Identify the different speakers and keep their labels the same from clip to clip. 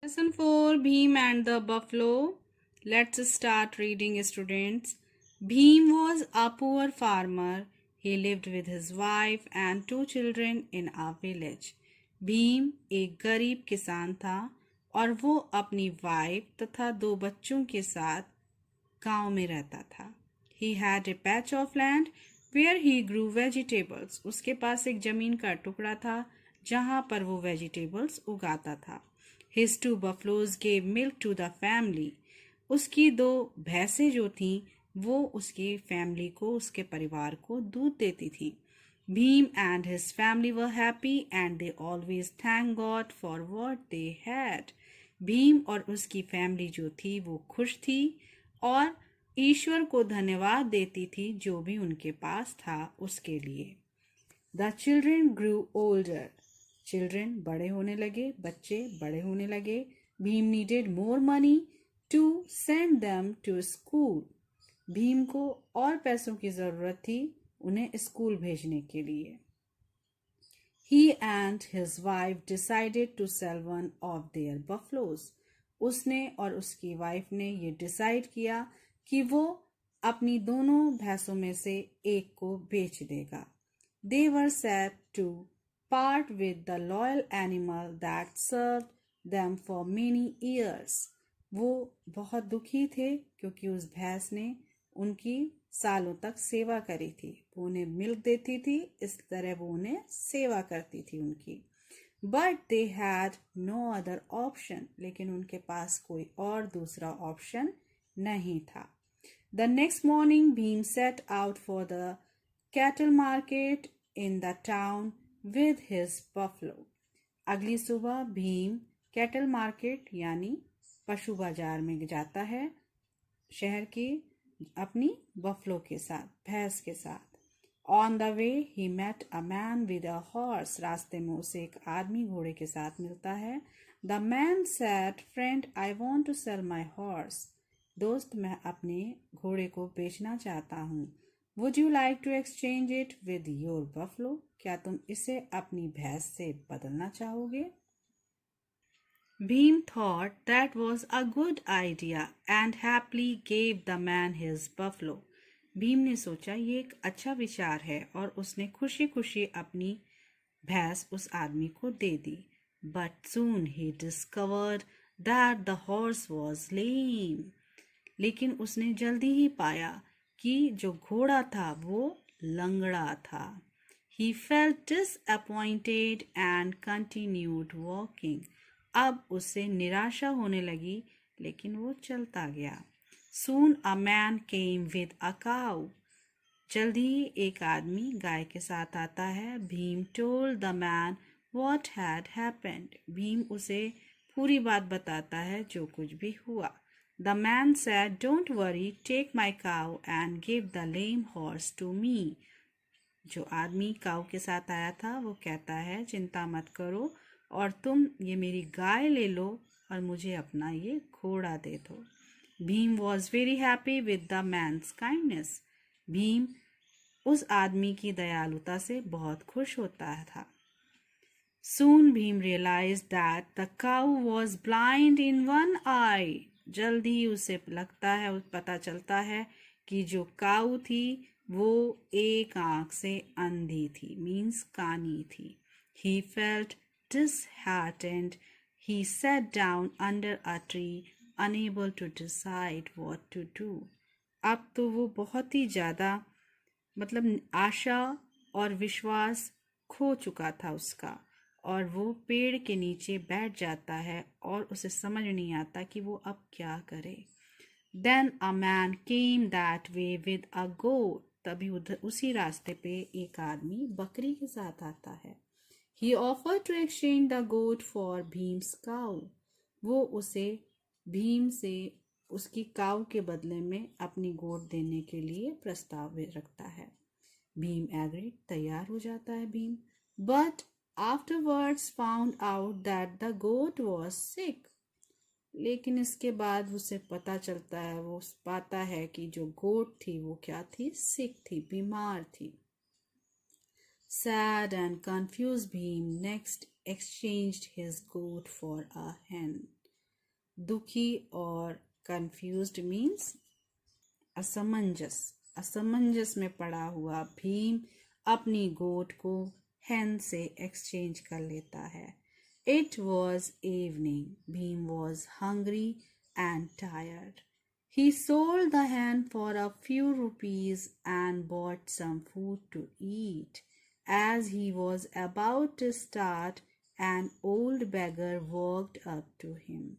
Speaker 1: Lesson 4, Bheem and the Buffalo. Let's start reading, students. Bheem was a poor farmer. He lived with his wife and two children in a village. Bhim एक गरीब किसान था और वो अपनी wife तथा दो बच्चों के साथ गांव में रहता था. He had a patch of land where he grew vegetables. उसके पास एक जमीन का टुकड़ा था जहां पर वो वेजिटेबल्स उगाता था. His two buffaloes gave milk to the family. उसकी दो भैंसें जो थीं वो उसकी फैमिली को, उसके परिवार को दूध देती थी. Bheem and his family were happy and they always thanked God for what they had. Bhim और उसकी फैमिली जो थी वो खुश थी और ईश्वर को धन्यवाद देती थी जो भी उनके पास था उसके लिए. The children grew older. Children बड़े होने लगे, बच्चे बड़े होने लगे. Bhim needed more money to send them to school. Bhim को और पैसों की जरूरत थी उन्हें स्कूल भेजने के लिए. He and his wife decided to sell one of their buffaloes. उसने और उसकी वाइफ ने ये डिसाइड किया कि वो अपनी दोनों भैंसों में से एक को बेच देगा. They were sad to part with the loyal animal that served them for many years. वो बहुत दुखी थे क्योंकि उस भैंस ने उनकी सालों तक सेवा करी थी. वो उन्हें मिल्क देती थी, इस तरह वो उन्हें सेवा करती थी उनकी. But they had no other option. लेकिन उनके पास कोई और दूसरा ऑप्शन नहीं था. The next morning, Bheem set out for the cattle market in the town with his buffalo. अगली सुबह भीम कैटल मार्केट यानी पशु बाजार में जाता है शहर की अपनी बफलो के साथ, भैंस के साथ. On the way he met a man with a horse. रास्ते में उसे एक आदमी घोड़े के साथ मिलता है. The man said, "Friend, I want to sell my horse." दोस्त, मैं अपने घोड़े को बेचना चाहता हूँ. Would you like to exchange it with your buffalo? क्या तुम इसे अपनी भैंस से बदलना चाहोगे? Bheem thought that was a good idea and happily gave the man his buffalo. Bhim ने सोचा ये एक अच्छा विचार है और उसने खुशी खुशी अपनी भैंस उस आदमी को दे दी. But soon he discovered that the horse was lame. लेकिन उसने जल्दी ही पाया कि जो घोड़ा था वो लंगड़ा था. He felt disappointed and continued walking. अब उसे निराशा होने लगी लेकिन वो चलता गया. Soon a man came with a cow. जल्दी ही एक आदमी गाय के साथ आता है. Bhim told the man what had happened. Bhim उसे पूरी बात बताता है जो कुछ भी हुआ. The man said, "Don't worry, take my cow and give the lame horse to me." जो आदमी काऊ के साथ आया था वो कहता है, चिंता मत करो और तुम ये मेरी गाय ले लो और मुझे अपना ये घोड़ा दे दो. Bhim was very happy with the man's kindness. Bhim उस आदमी की दयालुता से बहुत खुश होता था. Soon Bheem realized that the cow was blind in one eye. जल्द ही उसे लगता है, पता चलता है कि जो काऊ थी वो एक आंख से अंधी थी, मीन्स कानी थी. He felt disheartened. He sat down under a tree, unable to decide what to do. अब तो वो बहुत ही ज़्यादा आशा और विश्वास खो चुका था उसका और वो पेड़ के नीचे बैठ जाता है और उसे समझ नहीं आता कि वो अब क्या करे. Then a man came that way with a goat. तभी उधर उसी रास्ते पे एक आदमी बकरी के साथ आता है. He offered to exchange the goat for Bheem's cow. वो उसे भीम से उसकी काऊ के बदले में अपनी गोट देने के लिए प्रस्ताव रखता है. भीम एग्रीड, तैयार हो जाता है Bhim. But afterwards found out that the goat was sick. लेकिन इसके बाद उसे पता चलता है, वो पाता है कि जो गोट थी वो क्या थी, सिक थी, बीमार थी. Sad and confused Bheem next exchanged his goat for a hen. दुखी और confused मीन्स असमंजस में पड़ा हुआ भीम अपनी गोट को hen से एक्सचेंज कर लेता है. It was evening. Bhim was hungry and tired. He sold the hen for a few rupees and bought some food to eat. As he was about to start, an old beggar walked up to him.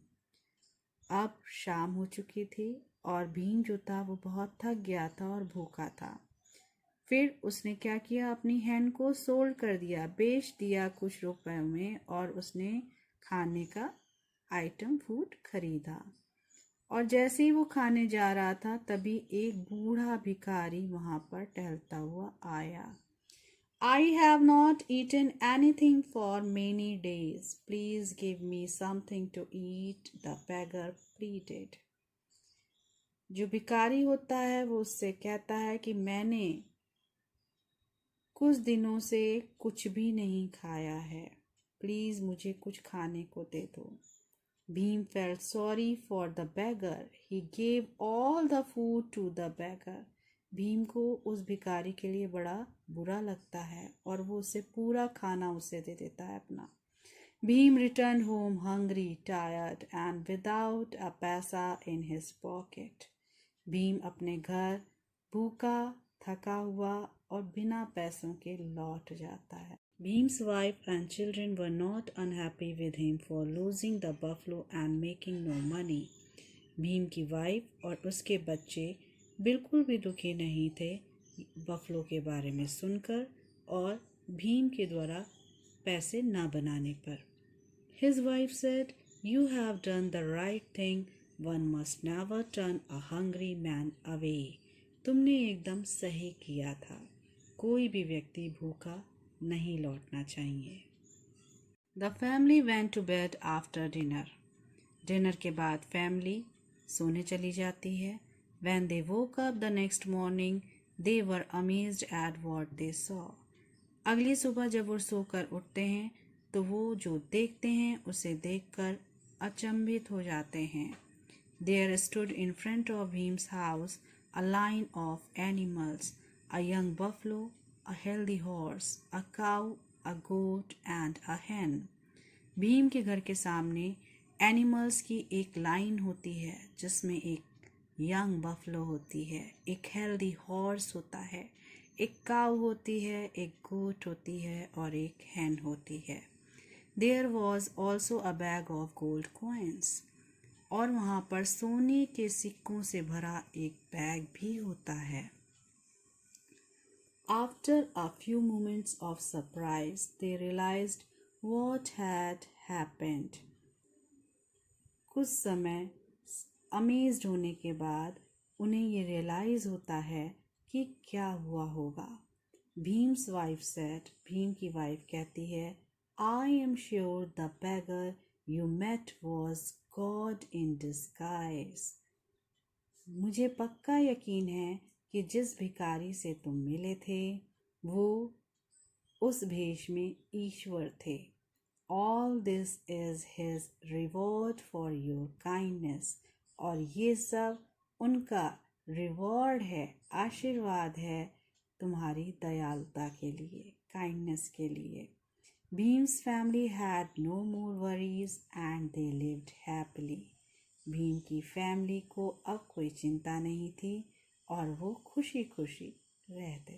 Speaker 1: अब शाम हो चुकी थी और भीम जो था वो बहुत थक गया था और भूखा था. फिर उसने क्या किया, अपनी हैन को सोल्ड कर दिया, बेच दिया कुछ रुपयों में, और उसने खाने का आइटम फूड खरीदा. और जैसे ही वो खाने जा रहा था तभी एक बूढ़ा भिखारी वहां पर टहलता हुआ आया. I have not eaten anything for many days. Please give me something to eat, the beggar pleaded. जो भिखारी होता है वो उससे कहता है कि मैंने कुछ दिनों से कुछ भी नहीं खाया है, प्लीज मुझे कुछ खाने को दे दो. Bhim felt sorry for the beggar. He gave all the food to the beggar. Bhim को उस भिखारी के लिए बड़ा बुरा लगता है और वो उसे पूरा खाना उसे दे देता है अपना. Bhim return home hungry, tired and without a पैसा इन हिज पॉकेट. भीम अपने घर भूखा, थका हुआ और बिना पैसों के लौट जाता है. Bhim's wife and children were not unhappy with him for losing the buffalo and making no money. Bhim की वाइफ और उसके बच्चे बिल्कुल भी दुखी नहीं थे बफलो के बारे में सुनकर और भीम के द्वारा पैसे ना बनाने पर. His wife said, "You have done the right thing. One must never turn a hungry man away." तुमने एकदम सही किया था. कोई भी व्यक्ति भूखा नहीं लौटना चाहिए. The family went to bed after dinner. Dinner के बाद फैमिली सोने चली जाती है. When they woke up the next morning, they were amazed at what they saw. अगली सुबह जब वो सोकर उठते हैं तो वो जो देखते हैं उसे देखकर अचंभित हो जाते हैं. There stood in front of Bhim's house a line of animals, a young buffalo, a healthy horse, a cow, a goat and a hen. Bhim के घर के सामने एनिमल्स की एक लाइन होती है जिसमें एक यंग बफलो होती है, एक हेल्दी हॉर्स होता है, एक काऊ होती है, एक गोट होती है और एक hen होती है. There was also a bag of gold coins. और वहाँ पर सोने के सिक्कों से भरा एक बैग भी होता है. After a few moments of surprise, they realized what had happened. कुछ समय अमेज्ड होने के बाद उन्हें ये रियलाइज होता है कि क्या हुआ होगा. Bhim's wife said, भीम की वाइफ कहती है, I am sure the beggar you met was God in disguise. मुझे पक्का यकीन है कि जिस भिखारी से तुम मिले थे वो उस भेष में ईश्वर थे. All this is his reward for your kindness. और ये सब उनका रिवॉर्ड है, आशीर्वाद है तुम्हारी दयालुता के लिए, काइंडनेस के लिए. Bhim's family had no more worries and they lived happily. Bhim की फैमिली को अब कोई चिंता नहीं थी और वो खुशी खुशी रहते